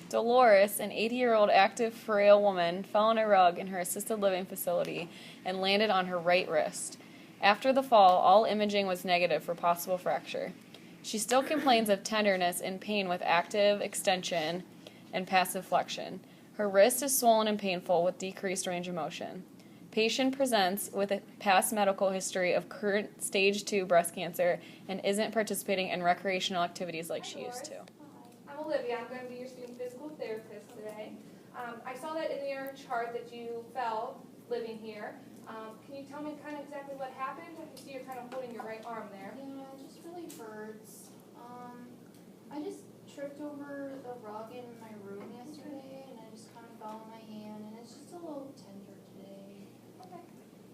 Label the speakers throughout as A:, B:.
A: Dolores, an 80-year-old active, frail woman, fell on a rug in her assisted living facility and landed on her right wrist. After the fall, all imaging was negative for possible fracture. She still complains of tenderness and pain with active extension and passive flexion. Her wrist is swollen and painful with decreased range of motion. Patient presents with a past medical history of current stage 2 breast cancer and isn't participating in recreational activities like she used to.
B: I'm Olivia. I'm going to be your student physical therapist today. I saw that in your chart that you fell living here. Can you tell me kind of exactly what happened? I can see you're kind of holding your right arm there.
C: Yeah, it just really hurts. I just tripped over the rug in my room yesterday, and I just kind of fell on my hand, and it's just a little tender today.
B: Okay.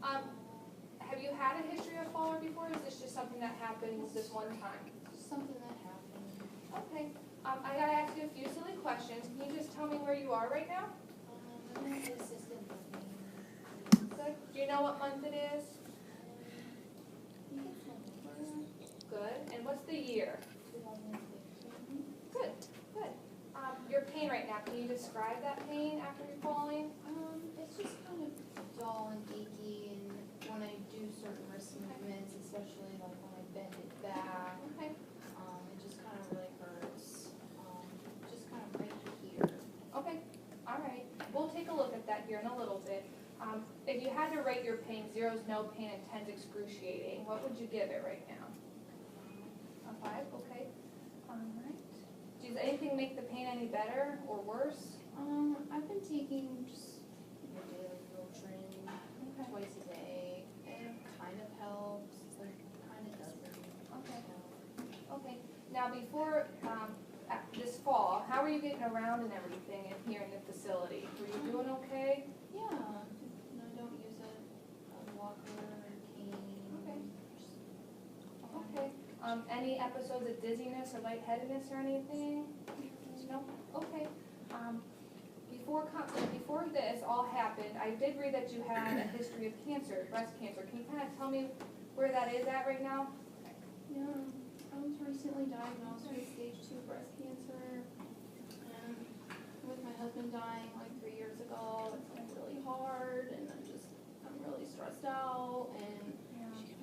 B: Have you had a history of falling before, or is this just something that happened this one time?
C: Just something that happened.
B: Okay. I got to ask you a few silly questions. Can you just tell me where you are right now?
C: I'm in the assistant living.
B: Good. Do you know what month it is?
C: I think it's November
B: Good. And what's the year?
C: 2015.
B: Good. Good. Your pain right now, can you describe that pain after you're falling?
C: It's just kind of dull and achy, and when I do certain wrist movements, especially like when I bend it back,
B: Okay.
C: it just kind of really hurts. Just kind of right here.
B: Okay. All right. We'll take a look at that here in a little bit. If you had to rate your pain, 0 is no pain and 10 is excruciating, what would you give it right now? A 5? Okay. All right. Does anything make the pain any better or worse?
C: I've been taking just daily Motrin twice a day. It kind of helps, but kind of doesn't.
B: Okay. Okay. Now, before this fall, how were you getting around and everything in here in the facility? Were you doing okay?
C: Yeah, and I don't use a walker or cane.
B: Okay.
C: Just,
B: Okay. Any episodes of dizziness or lightheadedness or anything? No? Okay. Before this all happened, I did read that you had a history of cancer, breast cancer. Can you kind of tell me where that is at right now?
C: Yeah, I was recently diagnosed with stage 2 breast cancer, and with my husband dying like 3 years ago, it's been really hard, and I'm really stressed out, and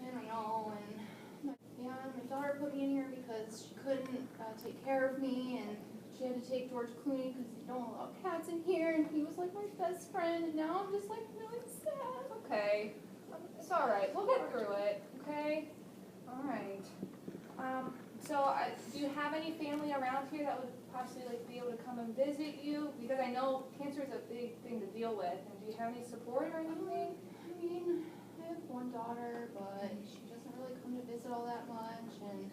C: I don't know, and my daughter put me in here because she couldn't take care of me, and she had to take George Clooney because they don't allow cats in here, and he was like my best friend, and now I'm just like really sad.
B: Okay. It's all right. We'll get through it. Okay? All right. Do you have any family around here that would possibly be able to come and visit you? Because I know cancer is a big thing to deal with. And do you have any support or anything?
C: I mean, I have one daughter, but she doesn't really come to visit all that much, and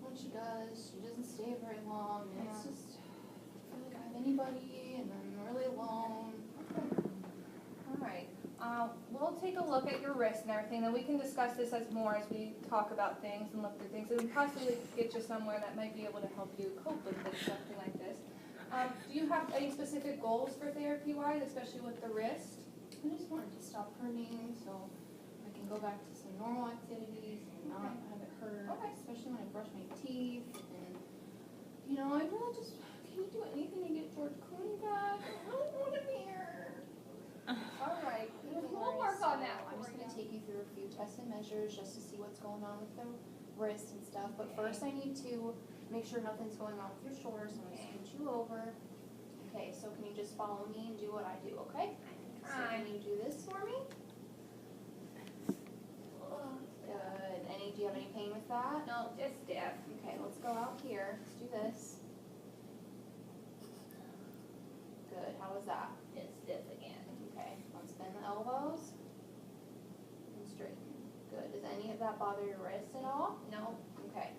C: when she does, she doesn't stay very long, and it's just, I don't have anybody, and I'm really alone.
B: All right. We'll take a look at your wrist and everything, then we can discuss this as more as we talk about things and look through things, and possibly get you somewhere that might be able to help you cope with this, something like this. Do you have any specific goals for therapy-wise, especially with the wrist?
C: I just wanted to stop hurting so I can go back to some normal activities and not have it hurt, especially when I brush my teeth, and, I really just, can you do anything to get George Clooney back? I really want him here.
B: All right.
C: We'll
B: We'll work on that.
C: I'm just going to take you through a few tests and measures just to see what's going on with the wrist and stuff. But first I need to make sure nothing's going on with your shoulder, so I'm going to scoot you over. Okay, so can you just follow me and do what I do, okay? So can you do this for me? Good. Do you have any pain with that?
B: No, just stiff.
C: Okay, let's go out here. Let's do this. Good. How was that?
B: It's stiff again.
C: Okay, let's bend the elbows and straighten. Good. Does any of that bother your wrist at all?
B: No.
C: Okay,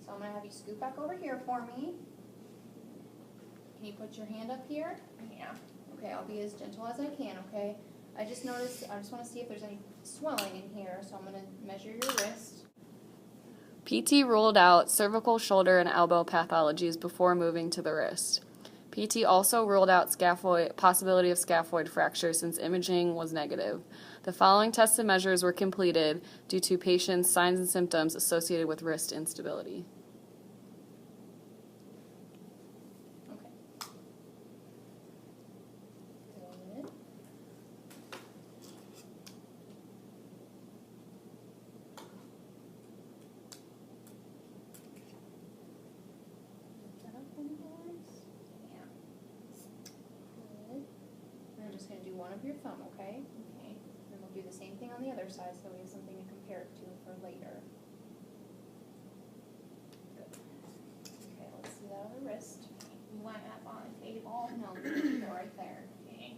C: so I'm going to have you scoot back over here for me. Can you put your hand up here?
B: Yeah.
C: Okay, I'll be as gentle as I can, okay? I just want to see if there's any swelling in here, so I'm going to measure your wrist.
A: PT ruled out cervical, shoulder, and elbow pathologies before moving to the wrist. PT also ruled out possibility of scaphoid fracture since imaging was negative. The following tests and measures were completed due to patient's signs and symptoms associated with wrist instability.
C: Okay. one of your thumb, okay?
D: Okay.
C: And we'll do the same thing on the other side so we have something to compare it to for later. Good. Okay, let's do that on the wrist.
D: You want that on the table?
C: No, go right there.
D: Okay.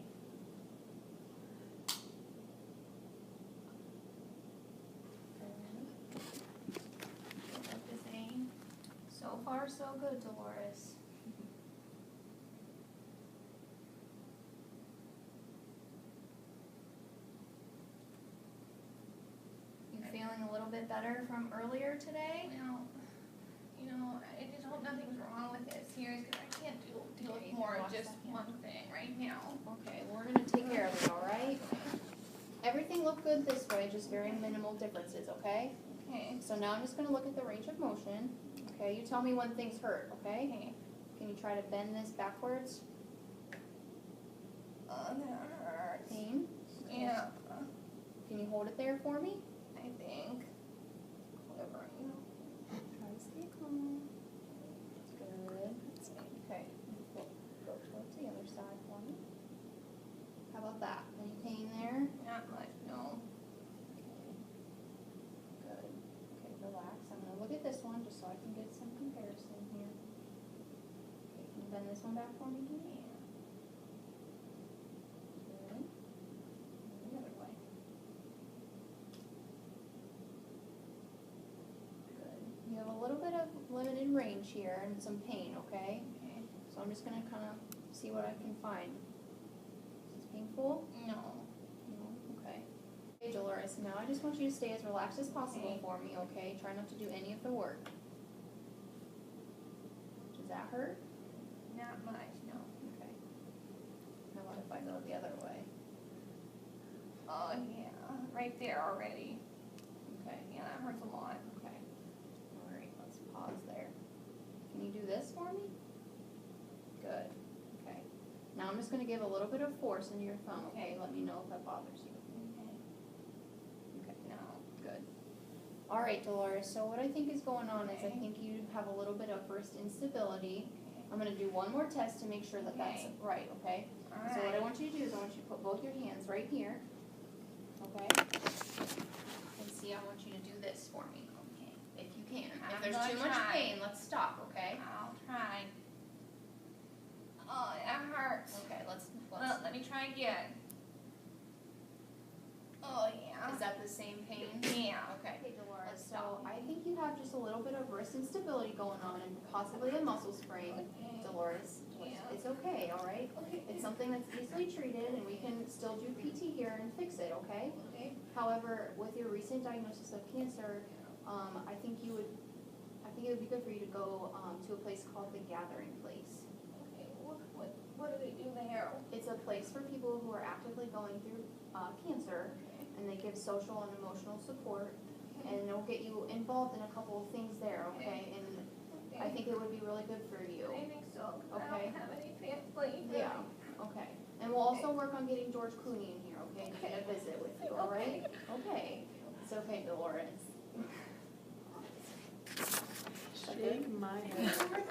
D: Look the same.
C: So far, so good, Dolores. You feeling a little bit better from earlier today?
D: Well, I just hope nothing's wrong with it, serious, because I can't deal
C: Okay,
D: with
C: you
D: more
C: can
D: of
C: wash
D: just
C: that hand.
D: one thing right now.
C: Okay, we're gonna take care of it, all right? Everything looked good this way, just very minimal differences, okay?
D: Okay.
C: So now I'm just gonna look at the range of motion. Okay, you tell me when things hurt, okay?
D: Okay.
C: Can you try to bend this backwards?
D: That hurts.
C: Pain?
D: Yeah,
C: Can you hold it there for me?
D: I think. Whatever,
C: Try to stay calm. Good. Okay, go towards the other side for me. How about that? Any pain there?
D: Not much, no.
C: Good. Okay, relax. I'm gonna look at this one just so I can get some comparison here. Okay, can you bend this one back for me? Good. And the other way. Good. You have a little bit of limited range here and some pain, okay?
D: Okay.
C: So I'm just gonna kind of see what I can find. Is this painful?
D: No.
C: No? Okay. Okay, Dolores, now I just want you to stay as relaxed as possible
D: Okay.
C: for me, okay? Try not to do any of the work. Does that hurt?
D: Not much, no.
C: Okay. How about if I go the other way?
D: Oh, yeah, right there already.
C: Okay.
D: Yeah, that hurts a lot.
C: Okay. All right, let's pause there. Can you do this for me? Good. Okay. Now I'm just gonna give a little bit of force into your thumb, okay?
D: Okay.
C: Let me know if that bothers you.
D: Okay.
C: Okay.
D: No.
C: Good. All right, Dolores, so what I think is going on is I
D: Okay.
C: think you have a little bit of wrist instability.
D: Okay.
C: I'm gonna do one more test to make sure that that's
D: Okay.
C: right, okay?
D: Alright.
C: So what I want you to do is I want you to put both your hands right here, okay? And see, I want you to do this for me,
D: Okay.
C: if you can. If
D: I'm
C: there's
D: gonna
C: too much
D: try.
C: pain, let's stop, okay?
D: I'll try. Oh, that hurts.
C: Okay, let's,
D: Well, let me try again. Oh, yeah.
C: is that the same pain?
D: Yeah.
C: Okay.
D: Okay, Dolores,
C: So I think you have just a little bit of wrist instability going on and possibly a muscle sprain,
D: Okay.
C: Dolores.
D: Yeah.
C: It's okay, all right?
D: Okay.
C: It's something that's easily treated and we can still do PT here and fix it, okay?
D: Okay.
C: However, with your recent diagnosis of cancer, I think it would be good for you to go to a place called the Gathering Place.
D: Okay. What do they do there?
C: It's a place for people who are actively going through cancer, and they give social and emotional support, and they'll get you involved in a couple of things there, okay? And I think it would be really good for you.
D: I think so. 'Cause I
C: Okay.
D: don't have any family.
C: Yeah, okay. And we'll also work on getting George Clooney in here, okay, to get a visit with you, all right? Okay. It's okay, Dolores.
A: Shake my head.